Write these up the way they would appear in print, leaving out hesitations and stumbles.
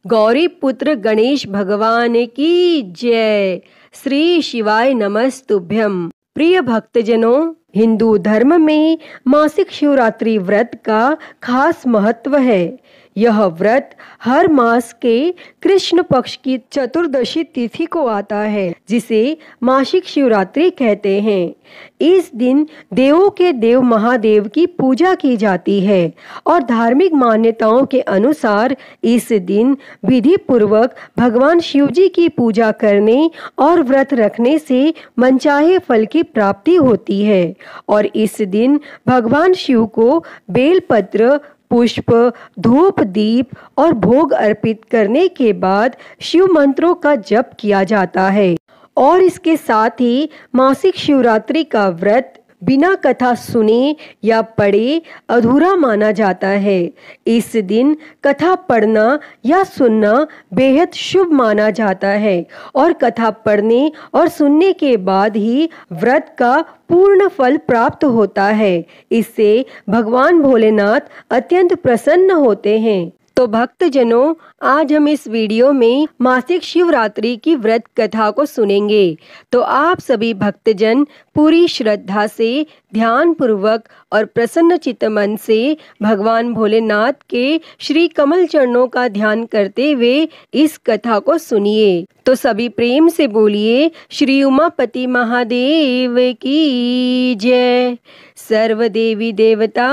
गौरी पुत्र गणेश भगवान की जय। श्री शिवाय नमस्तुभ्यम। प्रिय भक्तजनों, हिंदू धर्म में मासिक शिवरात्रि व्रत का खास महत्व है। यह व्रत हर मास के कृष्ण पक्ष की चतुर्दशी तिथि को आता है, जिसे मासिक शिवरात्रि कहते हैं। इस दिन देवों के देव महादेव की पूजा की जाती है और धार्मिक मान्यताओं के अनुसार इस दिन विधि पूर्वक भगवान शिव जी की पूजा करने और व्रत रखने से मनचाहे फल की प्राप्ति होती है। और इस दिन भगवान शिव को बेलपत्र, पुष्प, धूप, दीप और भोग अर्पित करने के बाद शिव मंत्रों का जप किया जाता है। और इसके साथ ही मासिक शिवरात्रि का व्रत बिना कथा सुने या पढ़े अधूरा माना जाता है। इस दिन कथा पढ़ना या सुनना बेहद शुभ माना जाता है और कथा पढ़ने और सुनने के बाद ही व्रत का पूर्ण फल प्राप्त होता है। इससे भगवान भोलेनाथ अत्यंत प्रसन्न होते हैं। तो भक्तजनों, आज हम इस वीडियो में मासिक शिवरात्रि की व्रत कथा को सुनेंगे। तो आप सभी भक्तजन पूरी श्रद्धा से, ध्यान पूर्वक और प्रसन्न चित्त मन से भगवान भोलेनाथ के श्री कमल चरणों का ध्यान करते हुए इस कथा को सुनिए। तो सभी प्रेम से बोलिए, श्री उमापति महादेव की जय, सर्व देवी देवता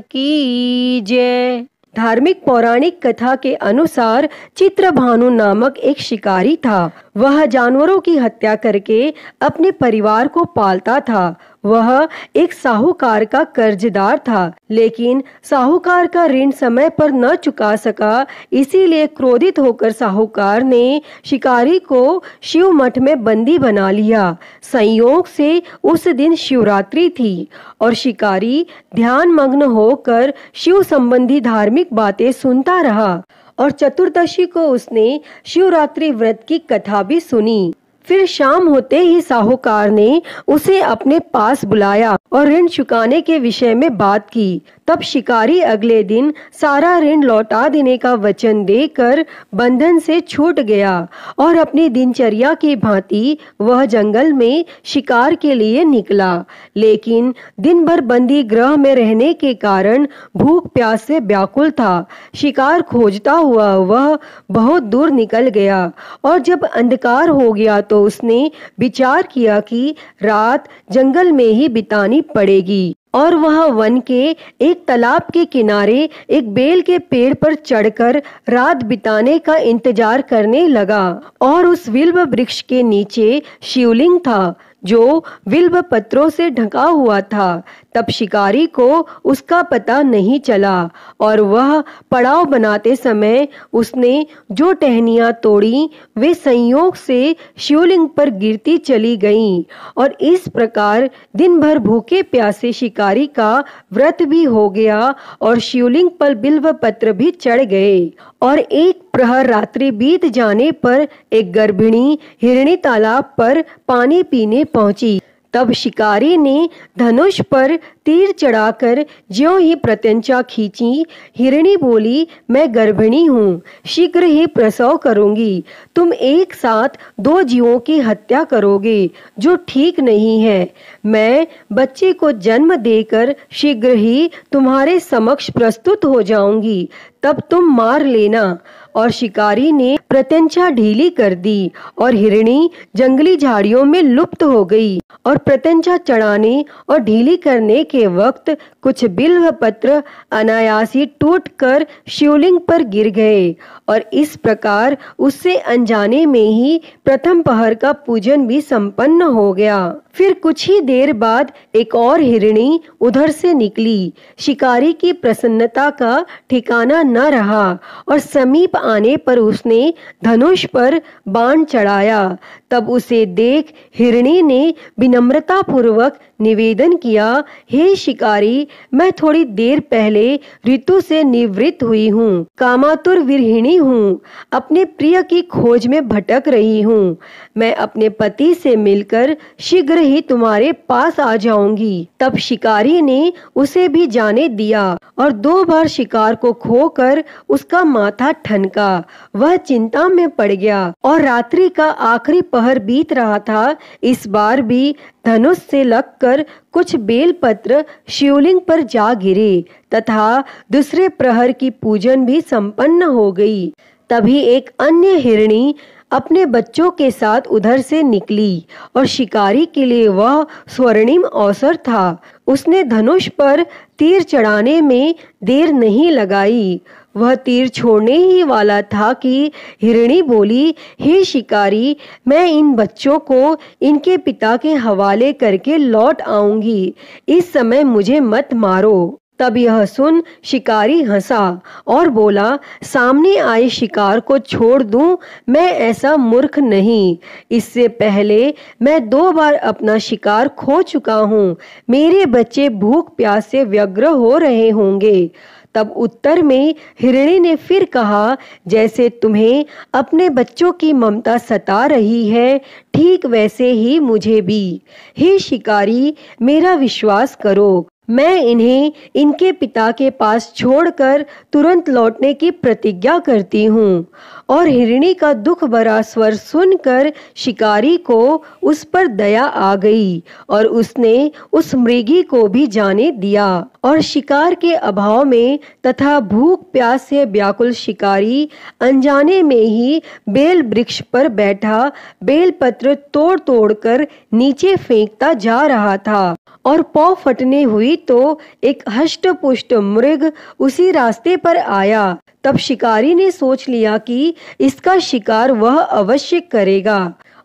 की जय। धार्मिक पौराणिक कथा के अनुसार चित्रभानु नामक एक शिकारी था। वह जानवरों की हत्या करके अपने परिवार को पालता था। वह एक साहूकार का कर्जदार था, लेकिन साहूकार का ऋण समय पर न चुका सका। इसीलिए क्रोधित होकर साहूकार ने शिकारी को शिव मठ में बंदी बना लिया। संयोग से उस दिन शिवरात्रि थी और शिकारी ध्यान मग्न होकर शिव संबंधी धार्मिक बातें सुनता रहा और चतुर्दशी को उसने शिवरात्रि व्रत की कथा भी सुनी। फिर शाम होते ही साहूकार ने उसे अपने पास बुलाया और ऋण चुकाने के विषय में बात की। तब शिकारी अगले दिन सारा ऋण लौटा देने का वचन देकर बंधन से छूट गया और अपनी दिनचर्या की भांति वह जंगल में शिकार के लिए निकला। लेकिन दिन भर बंदी गृह में रहने के कारण भूख प्यास से व्याकुल था। शिकार खोजता हुआ वह बहुत दूर निकल गया और जब अंधकार हो गया तो उसने विचार किया कि रात जंगल में ही बितानी पड़ेगी और वह वन के एक तालाब के किनारे एक बेल के पेड़ पर चढ़कर रात बिताने का इंतजार करने लगा। और उस विल्व वृक्ष के नीचे शिवलिंग था जो विल्व पत्रों से ढका हुआ था। तब शिकारी को उसका पता नहीं चला और वह पड़ाव बनाते समय उसने जो टहनियां तोड़ी वे संयोग से शिवलिंग पर गिरती चली गईं और इस प्रकार दिन भर भूखे प्यासे शिकारी का व्रत भी हो गया और शिवलिंग पर बिल्व पत्र भी चढ़ गए। और एक प्रहर रात्रि बीत जाने पर एक गर्भिणी हिरणी तालाब पर पानी पीने पहुंची। तब शिकारी ने धनुष पर तीर चढ़ाकर ज्यों ही प्रत्यंचा खींची। हिरणी बोली, मैं गर्भिणी हूँ, शीघ्र ही प्रसव करूंगी। तुम एक साथ दो जीवों की हत्या करोगे, जो ठीक नहीं है। मैं बच्चे को जन्म देकर शीघ्र ही तुम्हारे समक्ष प्रस्तुत हो जाऊंगी, तब तुम मार लेना। और शिकारी ने प्रत्यंचा ढीली कर दी और हिरणी जंगली झाड़ियों में लुप्त हो गई। और प्रत्यंचा चढ़ाने और ढीली करने के वक्त कुछ बिल्व पत्र अनायासी टूटकर शिवलिंग पर गिर गए और इस प्रकार उससे अनजाने में ही प्रथम पहर का पूजन भी संपन्न हो गया। फिर कुछ ही देर बाद एक और हिरणी उधर से निकली। शिकारी की प्रसन्नता का ठिकाना न रहा और समीप आने पर उसने धनुष पर बाण चढ़ाया। तब उसे देख हिरणी ने विनम्रता पूर्वक निवेदन किया, हे शिकारी, मैं थोड़ी देर पहले ऋतु से निवृत्त हुई हूँ, कामातुर विरहिणी हूँ, अपने प्रिय की खोज में भटक रही हूँ। मैं अपने पति से मिलकर शीघ्र ही तुम्हारे पास आ जाऊंगी। तब शिकारी ने उसे भी जाने दिया और 2 बार शिकार को खोकर उसका माथा ठनका। वह चिंता में पड़ गया और रात्रि का आखिरी पहर बीत रहा था। इस बार भी धनुष से लगकर कुछ बेलपत्र शिवलिंग पर जा गिरे तथा दूसरे प्रहर की पूजन भी संपन्न हो गई। तभी एक अन्य हिरणी अपने बच्चों के साथ उधर से निकली और शिकारी के लिए वह स्वर्णिम अवसर था। उसने धनुष पर तीर चढ़ाने में देर नहीं लगाई। वह तीर छोड़ने ही वाला था कि हिरणी बोली, हे शिकारी, मैं इन बच्चों को इनके पिता के हवाले करके लौट आऊंगी। इस समय मुझे मत मारो। तब यह सुन शिकारी हंसा और बोला, सामने आए शिकार को छोड़ दूं? मैं ऐसा मूर्ख नहीं। इससे पहले मैं 2 बार अपना शिकार खो चुका हूँ। मेरे बच्चे भूख प्यास से व्यग्र हो रहे होंगे। तब उत्तर में हिरणी ने फिर कहा, जैसे तुम्हें अपने बच्चों की ममता सता रही है, ठीक वैसे ही मुझे भी। हे शिकारी, मेरा विश्वास करो, मैं इन्हें इनके पिता के पास छोड़कर तुरंत लौटने की प्रतिज्ञा करती हूँ। और हिरणी का दुख भरा स्वर सुनकर शिकारी को उस पर दया आ गई और उसने उस मृगी को भी जाने दिया। और शिकार के अभाव में तथा भूख प्यास से व्याकुल शिकारी अनजाने में ही बेल वृक्ष पर बैठा बेलपत्र तोड़ तोड़ कर नीचे फेंकता जा रहा था। और पौ फटने हुई तो एक हष्ट पुष्ट मृग उसी रास्ते पर आया। तब शिकारी ने सोच लिया कि इसका शिकार वह अवश्य करेगा।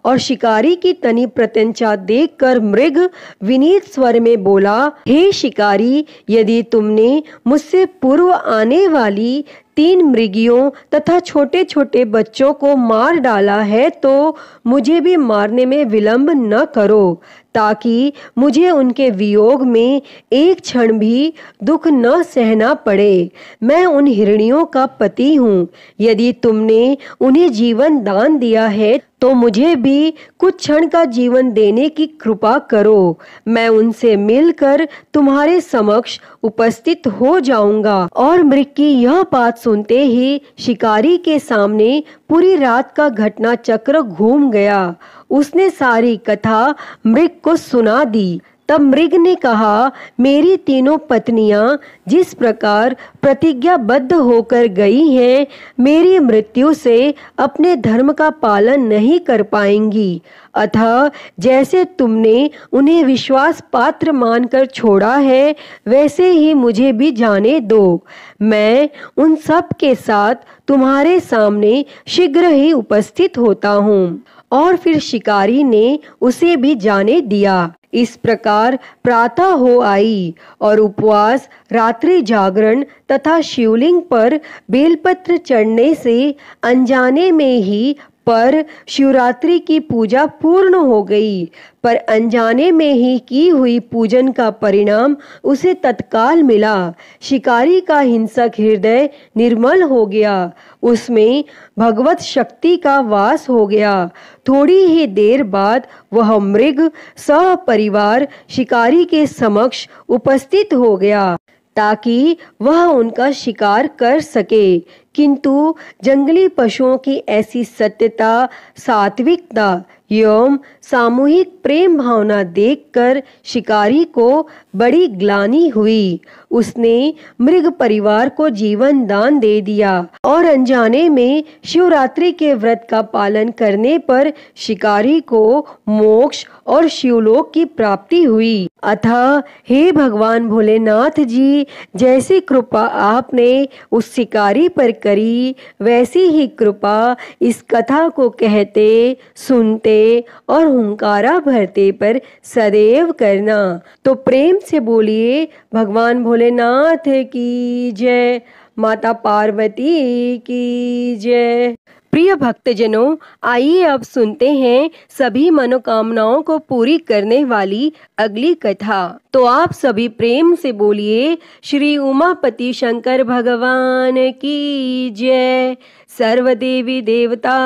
और शिकारी की तनी प्रत्यंचा देखकर मृग विनीत स्वर में बोला, हे शिकारी, यदि तुमने मुझसे पूर्व आने वाली 3 मृगियों तथा छोटे छोटे बच्चों को मार डाला है तो मुझे भी मारने में विलंब न करो, ताकि मुझे उनके वियोग में एक क्षण भी दुख न सहना पड़े। मैं उन हिरणियों का पति हूँ। यदि तुमने उन्हें जीवन दान दिया है तो मुझे भी कुछ क्षण का जीवन देने की कृपा करो। मैं उनसे मिलकर तुम्हारे समक्ष उपस्थित हो जाऊंगा। और मृग की यह बात सुनते ही शिकारी के सामने पूरी रात का घटना चक्र घूम गया। उसने सारी कथा मृग को सुना दी। तब मृग ने कहा, मेरी तीनों पत्नियां जिस प्रकार प्रतिज्ञाबद्ध होकर गई हैं, मेरी मृत्यु से अपने धर्म का पालन नहीं कर पाएंगी। अतः जैसे तुमने उन्हें विश्वास पात्र मानकर छोड़ा है, वैसे ही मुझे भी जाने दो। मैं उन सब के साथ तुम्हारे सामने शीघ्र ही उपस्थित होता हूँ। और फिर शिकारी ने उसे भी जाने दिया। इस प्रकार प्रातः हो आई और उपवास, रात्रि जागरण तथा शिवलिंग पर बेलपत्र चढ़ने से अनजाने में ही पर शिवरात्रि की पूजा पूर्ण हो गई। पर अनजाने में ही की हुई पूजन का परिणाम उसे तत्काल मिला। शिकारी का हिंसक हृदय निर्मल हो गया, उसमें भगवत शक्ति का वास हो गया। थोड़ी ही देर बाद वह मृग सपरिवार शिकारी के समक्ष उपस्थित हो गया ताकि वह उनका शिकार कर सके। किंतु जंगली पशुओं की ऐसी सत्यता, सात्विकता एवं सामूहिक प्रेम भावना देखकर शिकारी को बड़ी ग्लानि हुई। उसने मृग परिवार को जीवन दान दे दिया और अनजाने में शिवरात्रि के व्रत का पालन करने पर शिकारी को मोक्ष और शिवलोक की प्राप्ति हुई। अतः हे भगवान भोलेनाथ जी, जैसी कृपा आपने उस शिकारी पर करी, वैसी ही कृपा इस कथा को कहते, सुनते और हुंकारा भरते पर सदैव करना। तो प्रेम से बोलिए भगवान भोलेनाथ की जय, माता पार्वती की जय। प्रिय भक्तजनों, आइए अब सुनते हैं सभी मनोकामनाओं को पूरी करने वाली अगली कथा। तो आप सभी प्रेम से बोलिए श्री उमापति शंकर भगवान की जय, सर्वदेवी देवता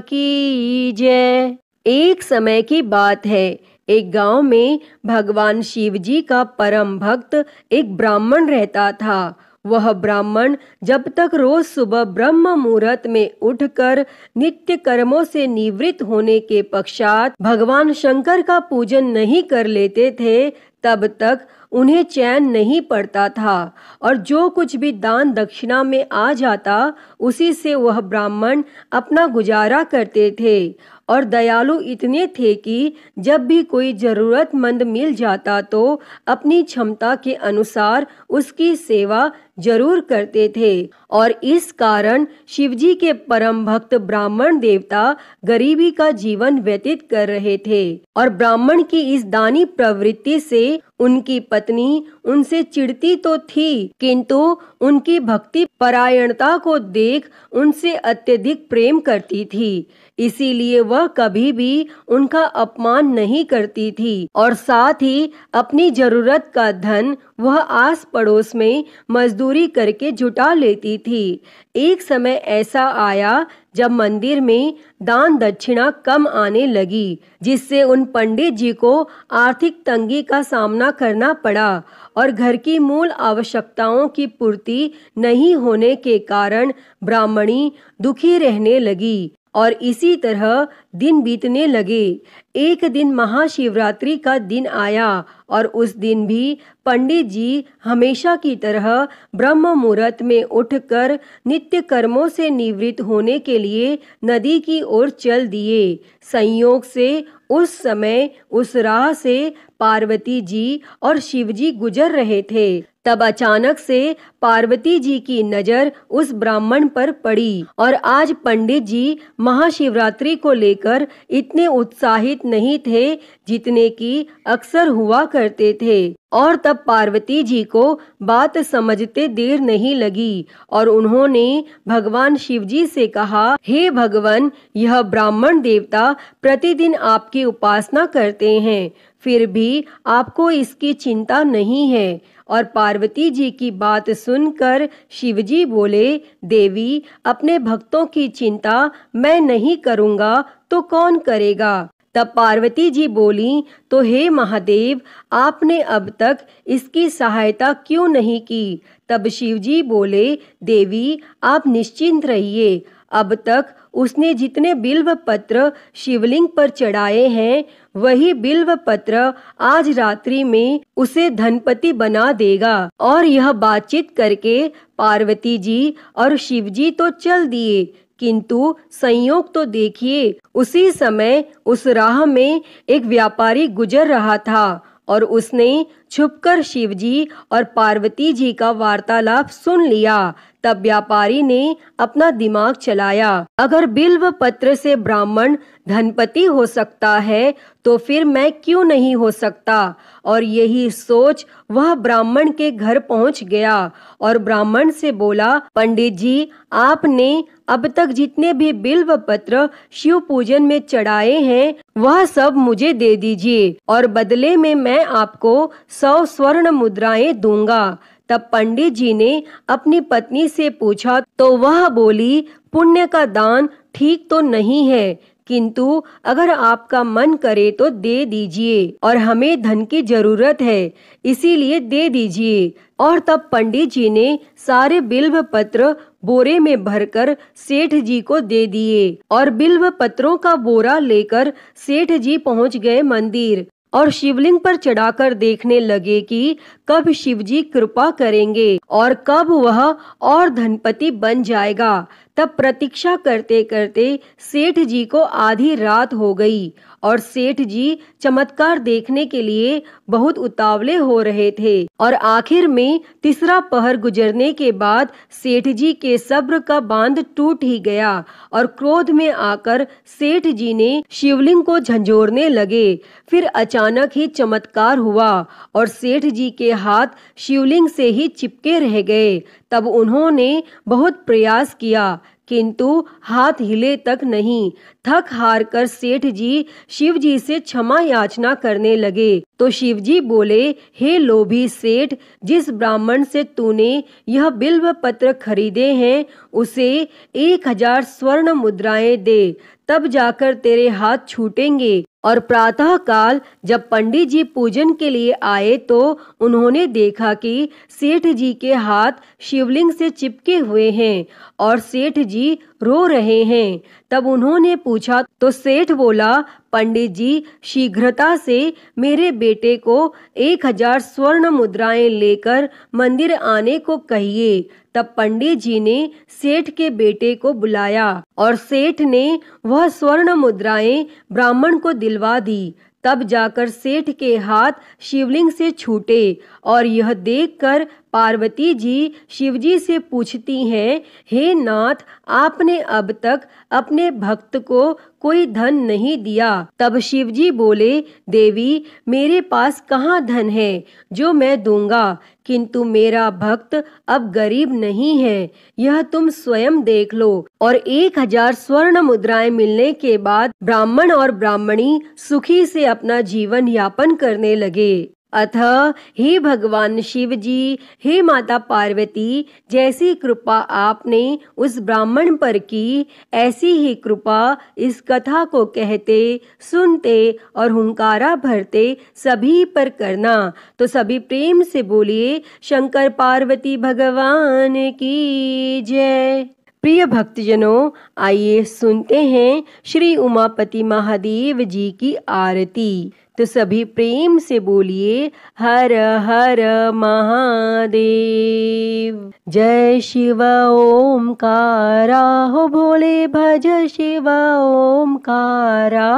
की जय। एक समय की बात है, एक गांव में भगवान शिव जी का परम भक्त एक ब्राह्मण रहता था। वह ब्राह्मण जब तक रोज सुबह ब्रह्म मुहूर्त में उठकर नित्य कर्मों से निवृत्त होने के पश्चात भगवान शंकर का पूजन नहीं कर लेते थे, तब तक उन्हें चैन नहीं पड़ता था और जो कुछ भी दान दक्षिणा में आ जाता उसी से वह ब्राह्मण अपना गुजारा करते थे। और दयालु इतने थे कि जब भी कोई जरूरतमंद मिल जाता तो अपनी क्षमता के अनुसार उसकी सेवा जरूर करते थे। और इस कारण शिवजी के परम भक्त ब्राह्मण देवता गरीबी का जीवन व्यतीत कर रहे थे। और ब्राह्मण की इस दानी प्रवृत्ति से उनकी पत्नी उनसे चिढ़ती तो थी, किंतु उनकी भक्ति परायणता को देख उनसे अत्यधिक प्रेम करती थी। इसीलिए वह कभी भी उनका अपमान नहीं करती थी और साथ ही अपनी जरूरत का धन वह आस पड़ोस में मजदूरी करके जुटा लेती थी। एक समय ऐसा आया जब मंदिर में दान दक्षिणा कम आने लगी, जिससे उन पंडित जी को आर्थिक तंगी का सामना करना पड़ा और घर की मूल आवश्यकताओं की पूर्ति नहीं होने के कारण ब्राह्मणी दुखी रहने लगी। और इसी तरह दिन बीतने लगे। एक दिन महाशिवरात्रि का दिन आया और उस दिन भी पंडित जी हमेशा की तरह ब्रह्म मुहूर्त में उठकर नित्य कर्मों से निवृत्त होने के लिए नदी की ओर चल दिए। संयोग से उस समय उस राह से पार्वती जी और शिव जी गुजर रहे थे। तब अचानक से पार्वती जी की नजर उस ब्राह्मण पर पड़ी और आज पंडित जी महाशिवरात्रि को लेकर इतने उत्साहित नहीं थे जितने कि अक्सर हुआ करते थे। और तब पार्वती जी को बात समझते देर नहीं लगी और उन्होंने भगवान शिव जी से कहा, हे भगवान, यह ब्राह्मण देवता प्रतिदिन आपकी उपासना करते हैं, फिर भी आपको इसकी चिंता नहीं है। और पार्वती जी की बात सुनकर शिवजी बोले, देवी, अपने भक्तों की चिंता मैं नहीं करूँगा तो कौन करेगा। तब पार्वती जी बोली, तो हे महादेव, आपने अब तक इसकी सहायता क्यों नहीं की। तब शिवजी बोले, देवी, आप निश्चिंत रहिए, अब तक उसने जितने बिल्व पत्र शिवलिंग पर चढ़ाए हैं वही बिल्व पत्र आज रात्रि में उसे धनपति बना देगा। और यह बातचीत करके पार्वती जी और शिवजी तो चल दिए, किंतु संयोग तो देखिए, उसी समय उस राह में एक व्यापारी गुजर रहा था और उसने छुपकर शिवजी और पार्वती जी का वार्तालाप सुन लिया। तब व्यापारी ने अपना दिमाग चलाया, अगर बिल्व पत्र से ब्राह्मण धनपति हो सकता है तो फिर मैं क्यों नहीं हो सकता। और यही सोच वह ब्राह्मण के घर पहुंच गया और ब्राह्मण से बोला, पंडित जी, आपने अब तक जितने भी बिल्व पत्र शिव पूजन में चढ़ाए हैं वह सब मुझे दे दीजिए और बदले में मैं आपको 100 स्वर्ण मुद्राएं दूंगा। तब पंडित जी ने अपनी पत्नी से पूछा तो वह बोली, पुण्य का दान ठीक तो नहीं है, किंतु अगर आपका मन करे तो दे दीजिए और हमें धन की जरूरत है, इसीलिए दे दीजिए। और तब पंडित जी ने सारे बिल्व पत्र बोरे में भरकर सेठ जी को दे दिए और बिल्व पत्रों का बोरा लेकर सेठ जी पहुंच गए मंदिर और शिवलिंग पर चढ़ाकर देखने लगे कि कब शिवजी कृपा करेंगे और कब वह और धनपति बन जाएगा। तब प्रतीक्षा करते करते सेठ जी को आधी रात हो गई और सेठ जी चमत्कार देखने के लिए बहुत उतावले हो रहे थे। और आखिर में तीसरा पहर गुजरने के बाद सेठ जी के सब्र का बांध टूट ही गया और क्रोध में आकर सेठ जी ने शिवलिंग को झंझोरने लगे। फिर अचानक ही चमत्कार हुआ और सेठ जी के हाथ शिवलिंग से ही चिपके रह गए। तब उन्होंने बहुत प्रयास किया किंतु हाथ हिले तक नहीं। थक हार कर सेठ जी शिव जी से क्षमा याचना करने लगे तो शिव जी बोले, हे लोभी सेठ, जिस ब्राह्मण से तूने यह बिल्व पत्र खरीदे हैं उसे 1000 स्वर्ण मुद्राएं दे, तब जाकर तेरे हाथ छूटेंगे और प्रातः काल जब पंडित जी पूजन के लिए आए तो उन्होंने देखा कि सेठ जी के हाथ शिवलिंग से चिपके हुए हैं और सेठ जी रो रहे हैं। तब उन्होंने पूछा तो सेठ बोला, पंडित जी शीघ्रता से मेरे बेटे को 1000 स्वर्ण मुद्राएं लेकर मंदिर आने को कहिए। तब पंडित जी ने सेठ के बेटे को बुलाया और सेठ ने वह स्वर्ण मुद्राएं ब्राह्मण को दिलवा दी। तब जाकर सेठ के हाथ शिवलिंग से छूटे और यह देखकर पार्वती जी शिवजी से पूछती हैं, हे नाथ, आपने अब तक अपने भक्त को कोई धन नहीं दिया। तब शिवजी बोले, देवी मेरे पास कहाँ धन है जो मैं दूंगा, किंतु मेरा भक्त अब गरीब नहीं है, यह तुम स्वयं देख लो। और 1000 स्वर्ण मुद्राएं मिलने के बाद ब्राह्मण और ब्राह्मणी सुखी से अपना जीवन यापन करने लगे। अतः हे भगवान शिव जी, हे माता पार्वती, जैसी कृपा आपने उस ब्राह्मण पर की, ऐसी ही कृपा इस कथा को कहते, सुनते और हुंकारा भरते सभी पर करना। तो सभी प्रेम से बोलिए, शंकर पार्वती भगवान की जय। प्रिय भक्तजनों, आइए सुनते हैं श्री उमापति महादेव जी की आरती। तो सभी प्रेम से बोलिए, हर हर महादेव। जय शिव ओमकारा, हो भोले भज शिव ओमकारा।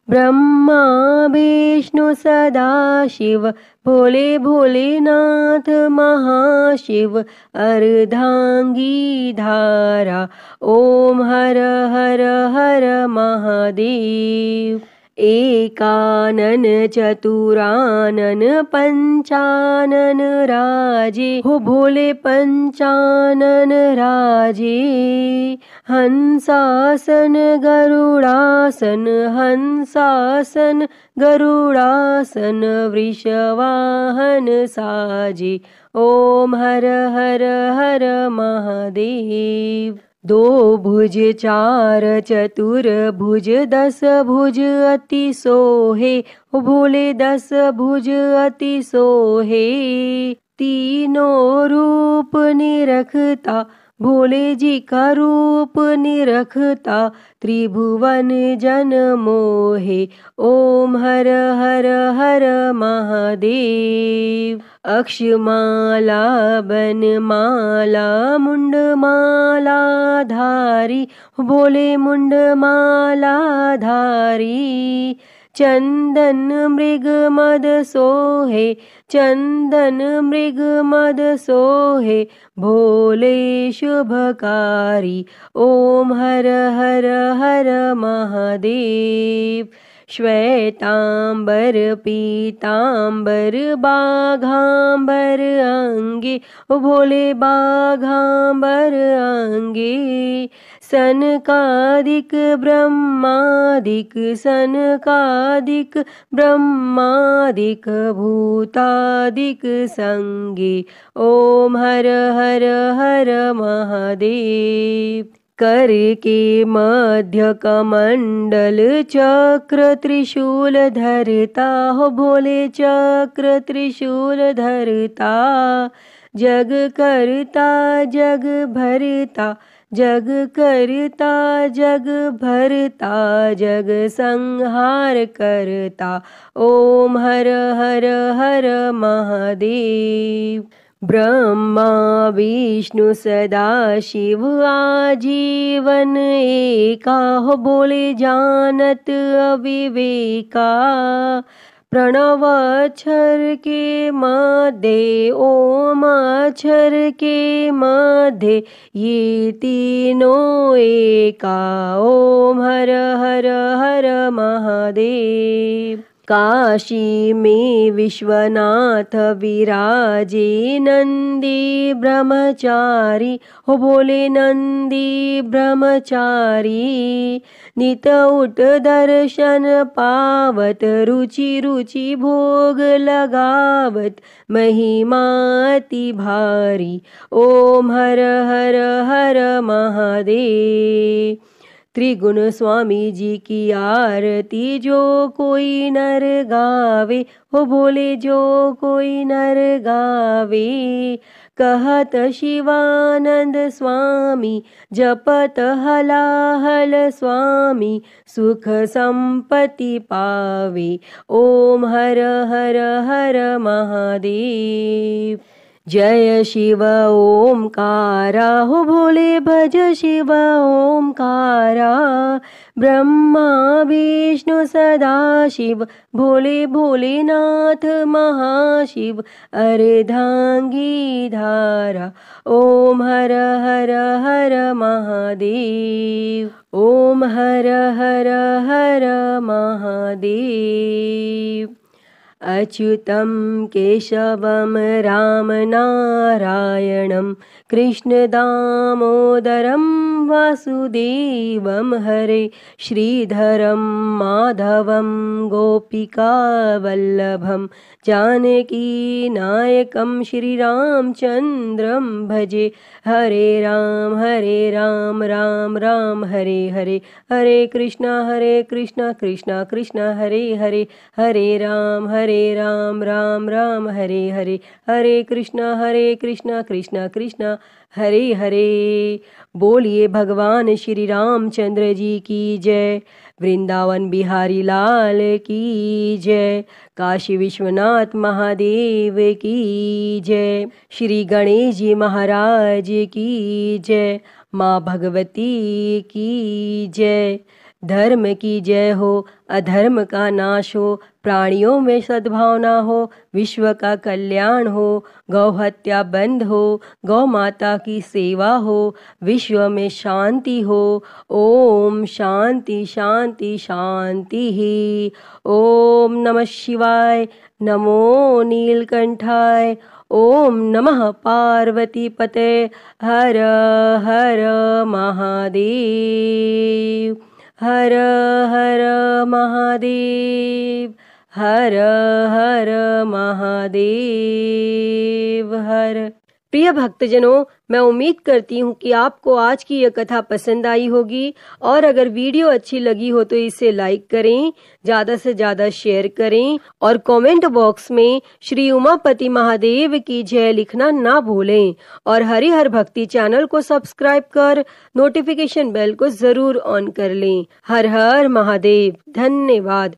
ब्रह्मा विष्णु सदा शिव, भोले भोलेनाथ महाशिव। अर्धांगी धारा, ओम हर हर हर महादेव। एकानन चतुरानन पंचानन राजे, हो भोले पंचानन राजे। हंसासन गरुड़ासन, हंसासन गरुड़ासन। वृषवाहन साजे, ओम हर हर हर महादेव। दो भुज चार चतुर भुज, 10 भुज अति सोहे, हो भोले 10 भुज अति सोहे। तीनों रूप निरखता, भोले जी का रूप निरखता। त्रिभुवन जन मोहे, ओम हर हर हर महादेव। अक्षमाला बनमाला मुंडमाला धारी, भोले मुंडमाला धारी। चंदन मृग मद सोहे, चंदन मृग मद सोहे। भोले शुभकारी, ओम हर हर हर महादेव। श्वेतांबर पीतांबर बाघांबर अंगे, भोले बाघांबर अंगे। सनकादिक ब्रह्मादिक, सनकादिक ब्रह्मादिक। भूतादिक संगे, ओम हर हर हर महादेव। कर के मध्य कमंडल चक्र त्रिशूल धरता, हो भोले चक्र त्रिशूल धरता। जग करता जग भरता, जग करता जग भरता। जग संहार करता, ओम हर हर हर महादेव। ब्रह्मा विष्णु सदा शिव आजीवन एका, हो बोले जानत अविवेका। प्रणव अक्षर के मध्य, ओम अक्षर के मध्य। ये तीनों एका, ओम हर हर हर महादेव। काशी में विश्वनाथ विराजे, नंदी ब्रह्मचारी, हो बोले नंदी ब्रह्मचारी। नित उठ दर्शन पावत, रुचि रुचि भोग लगावत। महिमा अति भारी, ओम हर हर हर महादेव। त्रिगुण स्वामी जी की आरती जो कोई नर गावे, हो बोले जो कोई नर गावे। कहत शिवानंद स्वामी जपत हलाहल स्वामी, सुख संपत्ति पावे। ओम हर हर हर महादेव। जय शिव ओमकारा, हो भोले भज शिव ओमकारा। ब्रह्मा विष्णु सदा शिव, भोले भोलेनाथ महाशिव। अर्धांगी धारा, ओम हर हर हर महादेव। ओम हर हर हर महादेव। अच्युतं केशवं राम नारायणं, कृष्ण दामोदरं वासुदेवं हरे। श्रीधरं माधवं गोपिकावल्लभं, जानकी नायकं श्रीरामचन्द्रं भजे। हरे राम राम राम हरे हरे, हरे कृष्णा कृष्णा कृष्णा हरे हरे। हरे राम राम राम हरे हरे, हरे कृष्णा कृष्णा कृष्णा हरे हरे। बोलिए भगवान श्री रामचंद्र जी की जय। वृंदावन बिहारी लाल की जय। काशी विश्वनाथ महादेव की जय। श्री गणेश जी महाराज की जय। माँ भगवती की जय। धर्म की जय हो, अधर्म का नाश हो, प्राणियों में सद्भावना हो, विश्व का कल्याण हो, गौ हत्या बंद हो, गौ माता की सेवा हो, विश्व में शांति हो। ओम शांति शांति शांति ही। ओम नमः शिवाय, नमो नीलकंठाय। ओम नमः पार्वती पते, हर हर महादेव। हर हर महादेव, हर हर महादेव हर। प्रिय भक्तजनों, मैं उम्मीद करती हूँ कि आपको आज की यह कथा पसंद आई होगी, और अगर वीडियो अच्छी लगी हो तो इसे लाइक करें, ज्यादा से ज्यादा शेयर करें, और कमेंट बॉक्स में श्री उमापति महादेव की जय लिखना ना भूलें। और हरिहर भक्ति चैनल को सब्सक्राइब कर नोटिफिकेशन बेल को जरूर ऑन कर लें। हर हर महादेव। धन्यवाद।